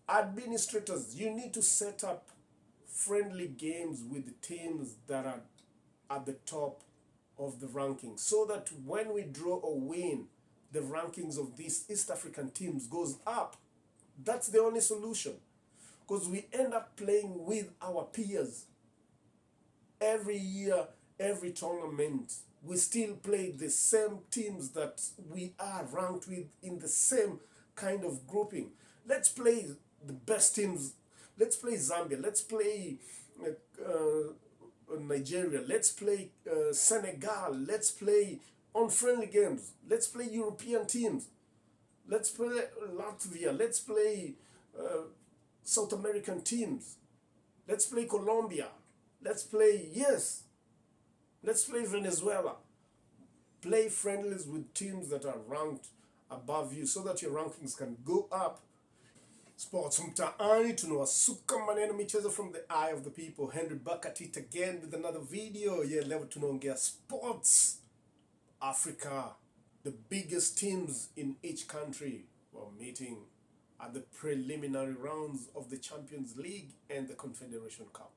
Administrators, you need to set up friendly games with the teams that are at the top of the rankings, so that when we draw or win, the rankings of these East African teams goes up. That's the only solution, because we end up playing with our peers every year, every tournament. We still play the same teams that we are ranked with in the same kind of grouping. Let's play the best teams. Let's play Zambia. Let's play Nigeria. Let's play Senegal. Let's play unfriendly games. Let's play European teams. Let's play Latvia. Let's play South American teams. Let's play Colombia. Let's play Venezuela. Play friendlies with teams that are ranked above you so that your rankings can go up. Sports mtaani, tunawasuka maneno michezo from the eye of the people. Henry back at it again with another video. Yeah, leo tunaongea sports. Africa, the biggest teams in each country were meeting at the preliminary rounds of the Champions League and the Confederation Cup.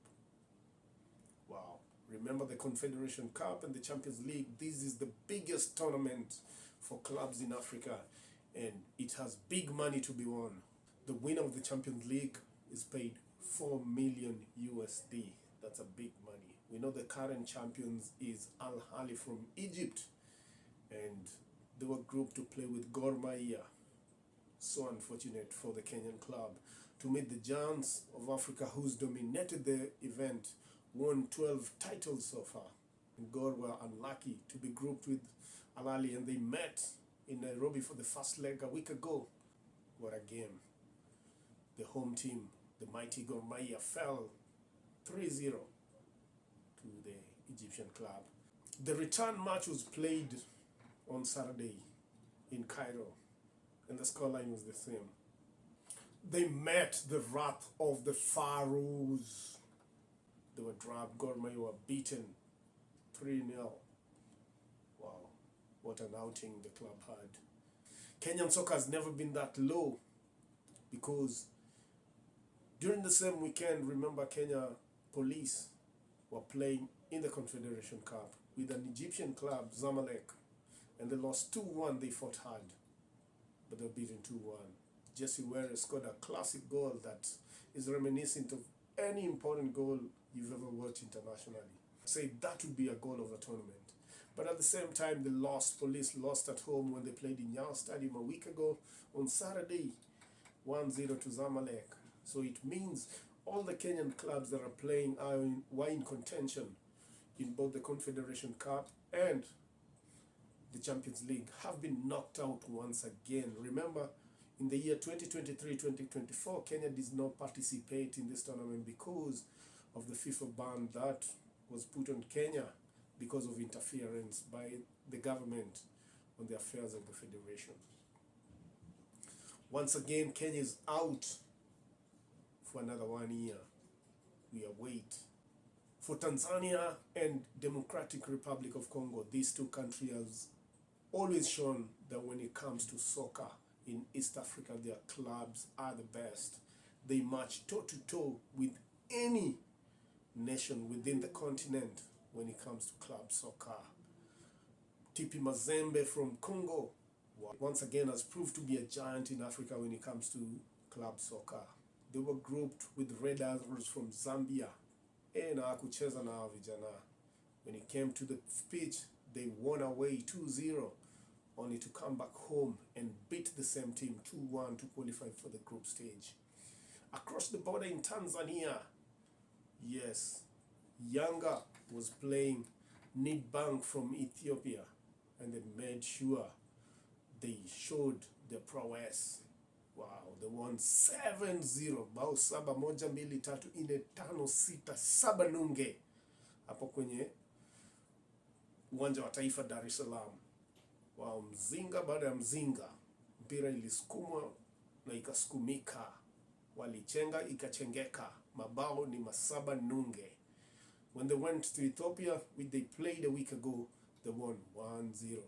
Wow. Remember the Confederation Cup and the Champions League. This is the biggest tournament for clubs in Africa, and it has big money to be won. The winner of the Champions League is paid $4 million USD. That's a big money. We know the current champions is Ahly from Egypt, and they were grouped to play with Gor Mahia. So unfortunate for the Kenyan club to meet the giants of Africa, who's dominated the event, won 12 titles so far. And Gor were unlucky to be grouped with Ahly, and they met in Nairobi for the first leg a week ago. What a game. The home team, the mighty Gor Mahia, fell 3-0 to the Egyptian club. The return match was played on Saturday in Cairo, and the scoreline was the same. They met the wrath of the Pharaohs. They were dropped. Gor Mahia were beaten 3-0. Wow, what an outing the club had. Kenyan soccer has never been that low, because during the same weekend, remember, Kenya Police were playing in the Confederation Cup with an Egyptian club, Zamalek, and they lost 2-1. They fought hard, but they were beaten 2-1. Jesse Were scored a classic goal that is reminiscent of any important goal you've ever watched internationally. Say that would be a goal of the tournament. But at the same time, Police lost at home when they played in Yao Stadium a week ago on Saturday, 1-0 to Zamalek. So it means all the Kenyan clubs that are playing were in contention in both the Confederation Cup and the Champions League have been knocked out once again. Remember, in the year 2023-2024, Kenya did not participate in this tournament because of the FIFA ban that was put on Kenya because of interference by the government on the affairs of the federation. Once again, Kenya is out for another 1 year. We await. For Tanzania and Democratic Republic of Congo, these two countries have always shown that when it comes to soccer in East Africa, their clubs are the best. They match toe-to-toe with any nation within the continent when it comes to club soccer. TP Mazembe from Congo, once again, has proved to be a giant in Africa when it comes to club soccer. They were grouped with Red Arrows from Zambia. Na kucheza na vijana. When it came to the pitch, they won away 2-0, only to come back home and beat the same team 2-1 to qualify for the group stage. Across the border in Tanzania, yes, Yanga was playing Nedbank from Ethiopia, and they made sure they showed their prowess. Wow, they won 7-0. Bao 7, 1, 2, 3, 4, 5, 6, 7 nunge. Hapo kwenye uwanja wa Taifa Dar es Salaam. Wow, mzinga baada ya mzinga. Mpira ilisukumwa na ikasukumika. Walichenga ikachengeka. Mabao ni 7 nunge. When they went to Ethiopia, which they played a week ago, they won 1-0.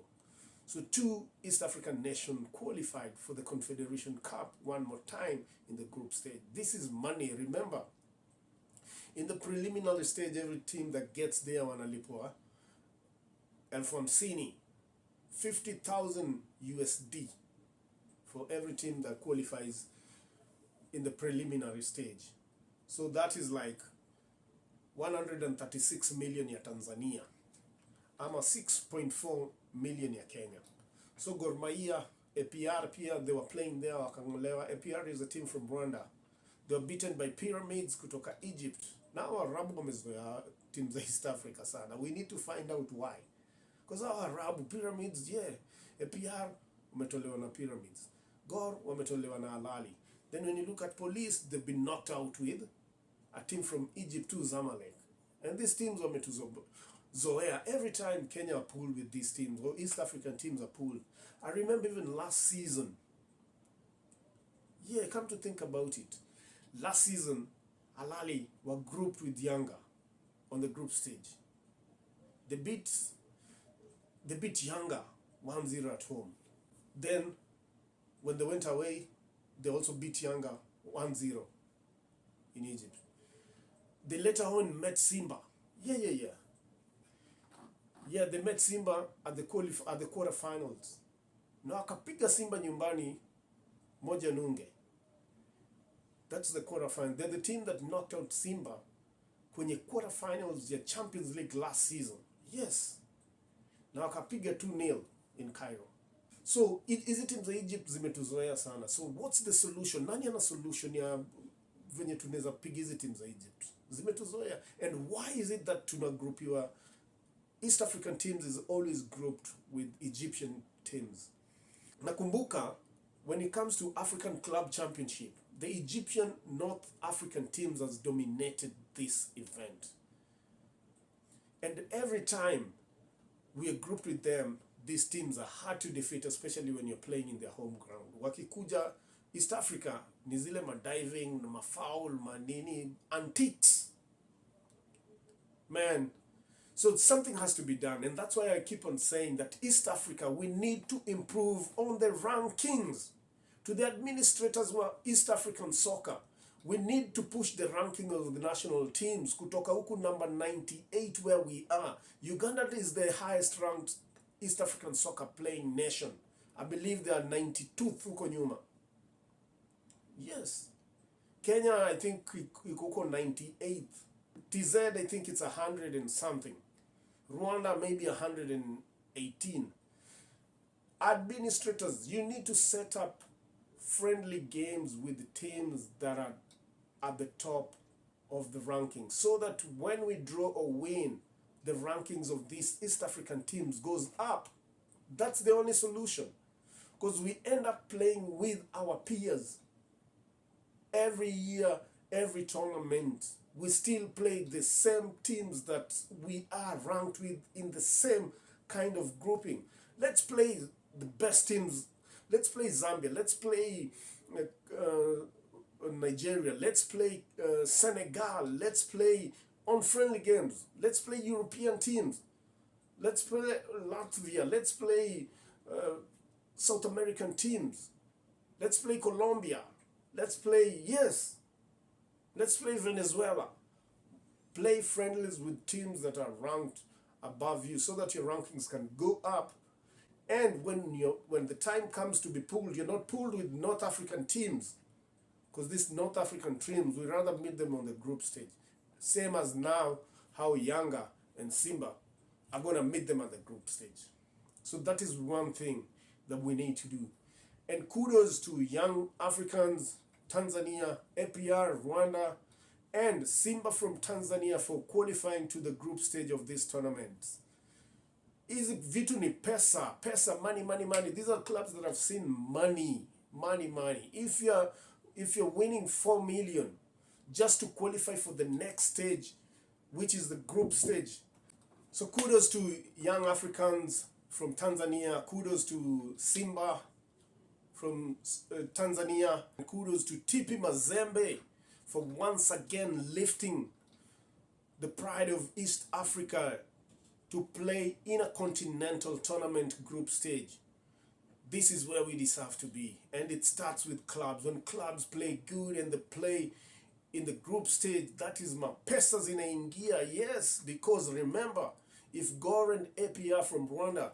So 2 East African nations qualified for the Confederation Cup one more time in the group stage. This is money. Remember, in the preliminary stage, every team that gets there wanalipwa elfu hamsini, 50,000 USD for every team that qualifies in the preliminary stage. So that is like 136 million ya Tanzania, ama 6.4 million ya Kenya. So Gor Mahia, APR pia, they were playing there, wakangolewa. APR is a team from Rwanda. They were beaten by Pyramids kutoka Egypt. Now Arabu wamezoea teams za East Africa sana. We need to find out why. Because our Arabu Pyramids, yeah, APR wametolewa na Pyramids. Gor wametolewa na Ahly. Then when you look at Police, they've been knocked out with a team from Egypt too, Zamalek. And these teams zoea. Every time Kenya are pooled with these teams, or East African teams are pooled. I remember even last season. Yeah, come to think about it. Last season, Ahly were grouped with Yanga on the group stage. They beat Yanga 1-0 at home. Then, when they went away, they also beat Yanga 1-0 in Egypt. They later on met Simba. Yeah, they met Simba at the quarterfinals. Na akapiga Simba nyumbani 1-0. That's the quarterfinal. They're the team that knocked out Simba kwenye quarterfinals ya Champions League last season. Yes. Na akapiga 2-0 in Cairo. So, hizi teams za Egypt zimetuzoea sana. So, what's the solution? Nani ana solution ya venye tunaweza piga hizi teams za Egypt? Zimetuzoea. And why is it that tunagroupiwa East African teams is always grouped with Egyptian teams? Nakumbuka, when it comes to African Club Championship, the Egyptian North African teams has dominated this event. And every time we are grouped with them, these teams are hard to defeat, especially when you're playing in their home ground. Wakikuja East Africa, ni zile madiving, mafoul, manini, antiques. Man, so something has to be done, and that's why I keep on saying that East Africa, we need to improve on the rankings. To the administrators who are East African soccer, we need to push the ranking of the national teams. Kutoka huku number 98 where we are. Uganda is the highest ranked East African soccer playing nation. I believe they are 92th huko nyuma. Yes. Kenya, I think iko 98th. TZ, I think it's 100 and something. Rwanda, maybe 118. Administrators, you need to set up friendly games with teams that are at the top of the rankings, so that when we draw or win, the rankings of these East African teams goes up. That's the only solution. Because we end up playing with our peers. Every year, every tournament, we still play the same teams that we are ranked with in the same kind of grouping. Let's play the best teams. Let's play Zambia. Let's play Nigeria. Let's play Senegal. Let's play unfriendly games. Let's play European teams. Let's play Latvia. Let's play South American teams. Let's play Colombia. Let's play Venezuela. Play friendlies with teams that are ranked above you, so that your rankings can go up. And when the time comes to be pooled, you're not pooled with North African teams, because these North African teams, we rather meet them on the group stage. Same as now how Yanga and Simba are going to meet them at the group stage. So that is one thing that we need to do. And kudos to young Africans, Tanzania, APR, Rwanda, and Simba from Tanzania for qualifying to the group stage of this tournament. Easy vitu ni pesa, money. These are clubs that have seen money. If you're winning 4 million just to qualify for the next stage, which is the group stage. So kudos to young Africans from Tanzania. Kudos to Simba from Tanzania. And kudos to TP Mazembe for once again lifting the pride of East Africa to play in a continental tournament group stage. this is where we deserve to be. And it starts with clubs. When clubs play good and they play in the group stage, that is mapesa zinaingia. Yes, because remember, if Gor and APR from Rwanda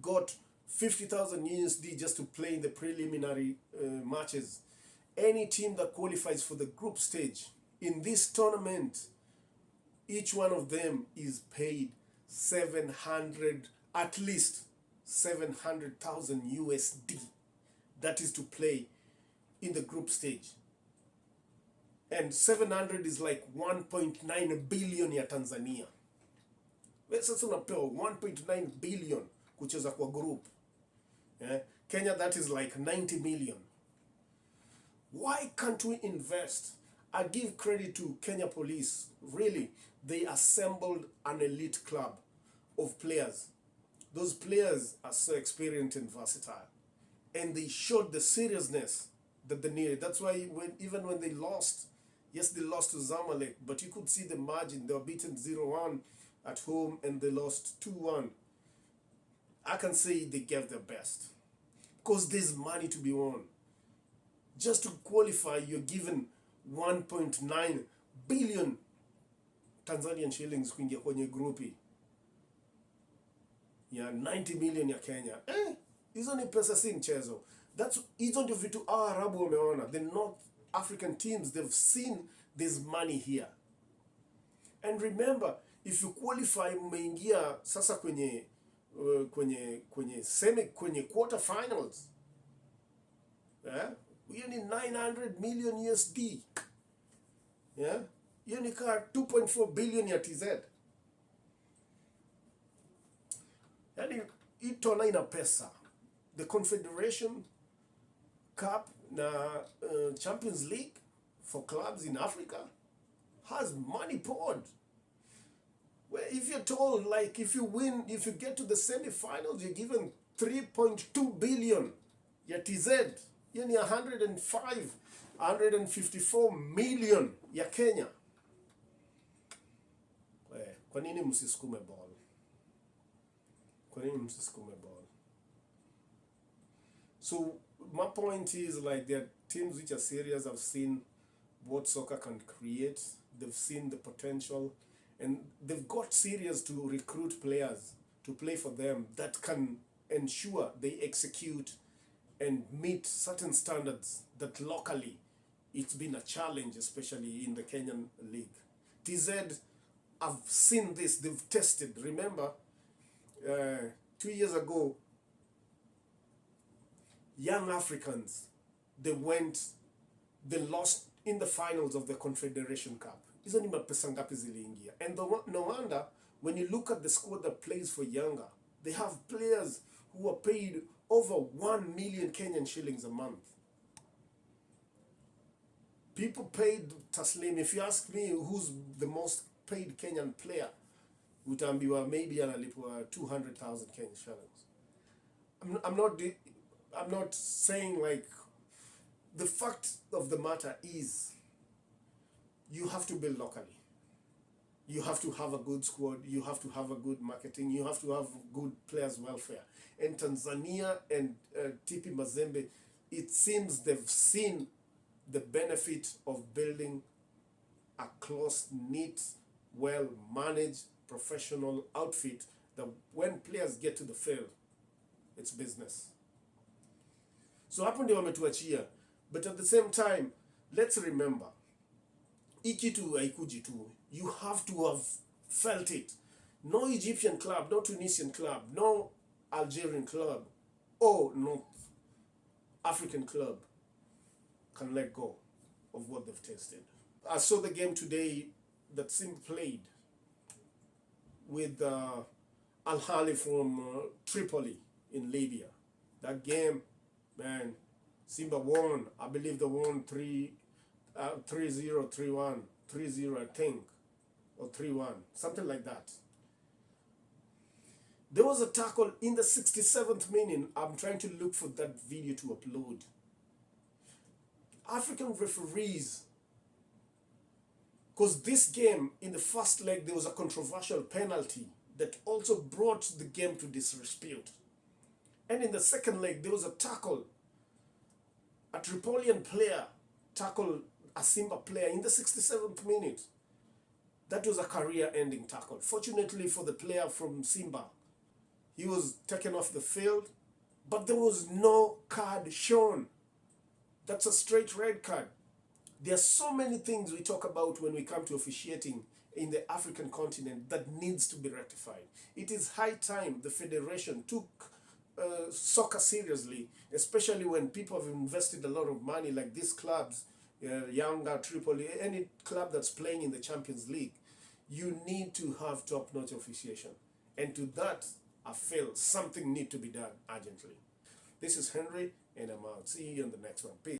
got 50,000 USD just to play in the preliminary matches, any team that qualifies for the group stage in this tournament, each one of them is paid 700, at least 700,000 USD. That is to play in the group stage. And 700 is like 1.9 billion ya Tanzania. Sasa unapewa 1.9 billion kucheza kwa group. Kenya, that is like 90 million. Why can't we invest? I give credit to Kenya Police. Really, they assembled an elite club of players. Those players are so experienced and versatile. And they showed the seriousness that they needed. That's why even when they lost, yes, they lost to Zamalek, but you could see the margin. They were beaten 0-1 at home and they lost 2-1. I can say they gave their best. Because there's money to be won. Just to qualify, you're given 1.9 billion Tanzanian shillings kuingia kwenye grupi ya 90 million ya Kenya. Hizo ni pesa si mchezo. Hizo ndio vitu Arabu wameona. The North African teams, they've seen there's money here. And remember, if you qualify, umeingia sasa kwenye quarter finals. Hiyo ni 900 million USD. Hiyo ni ka 2.4 billion ya TZ. Yani itona ina pesa. The Confederation Cup na Champions League for clubs in Africa has money poured. Well, if you're told, like, if you win, if you get to the semi-finals, you're given 3.2 billion ya TZ. Hiyo ni 154 million ya Kenya. Kwa nini msisukume ball? Kwa nini msisukume ball? So my point is, like, there are teams which are serious, have seen what soccer can create. They've seen the potential. And they've got serious to recruit players to play for them that can ensure they execute and meet certain standards that locally it's been a challenge, especially in the Kenyan league. TZ, I've seen this, they've tested. Remember, 2 years ago, young Africans, they lost in the finals of the Confederation Cup. Hizo ni mapesa ngapi ziliingia? And no wonder, when you look at the squad that plays for Yanga, they have players who are paid over 1 million Kenyan shillings a month. People paid Taslim. If you ask me who's the most paid Kenyan player, utaambiwa maybe analipwa 200,000 Kenyan shillings. I'm not saying, like, the fact of the matter is, you have to build locally. You have to have a good squad. You have to have a good marketing. You have to have good players' welfare. And Tanzania and TP Mazembe, it seems they've seen the benefit of building a close-knit, well-managed, professional outfit that when players get to the field, it's business. So hapo ndio wametuachia. But at the same time, let's remember, ikitu haikuji tu. You have to have felt it. No Egyptian club, no Tunisian club, no Algerian club, or North African club can let go of what they've tasted. I saw the game today that Simba played with Ahly from Tripoli in Libya. That game, man, Simba won. I believe they won 3-0, 3-1, 3-0, I think, or 3-1, something like that. There was a tackle in the 67th minute. I'm trying to look for that video to upload. African referees, because this game, in the first leg, there was a controversial penalty that also brought the game to disrepute. And in the second leg, there was a tackle. A Tripolian player tackled a Simba player in the 67th minute. That was a career-ending tackle. Fortunately for the player from Simba, he was taken off the field, but there was no card shown. That's a straight red card. There are so many things we talk about when we come to officiating in the African continent that needs to be rectified. It is high time the federation took soccer seriously, especially when people have invested a lot of money like these clubs, Yanga, Tripoli, any club that's playing in the Champions League. You need to have top-notch officiation. And to that, I feel something needs to be done urgently. This is Henry, and I'm out. See you on the next one. Peace.